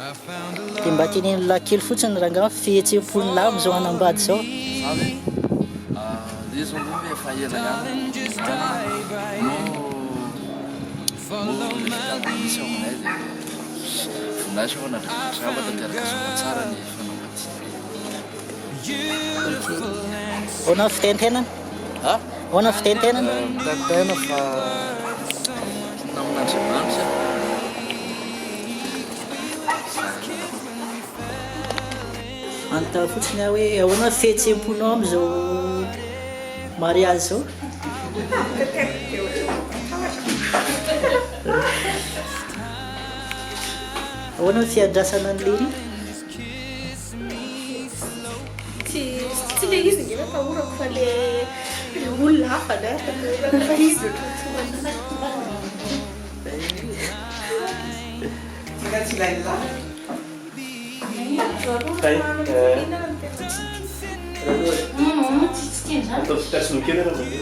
dia mba teneny lahy kely fotsiny raha angamba fihetsem-pony lahy am'izao anambady zao. Izy aloha hoe efa ela ihany misy ao aminay dia voninahitra foana ndraiky mba tanteraka soa tsara ny fanambadiana. Ahoana ny fitentenana? Ahoana ny fitentenana? Mitantena fa namin'Andriamanitra anontany fotsiny aho hoe ahoana ny fihetsem-ponao am'izao mariazy zao? Ahoana ny fiandrasana an'le ry? Tsy le izy nge natahorako fa le olona hafa ne natahorako fa izy Atau kasih mungkin ada mungkin.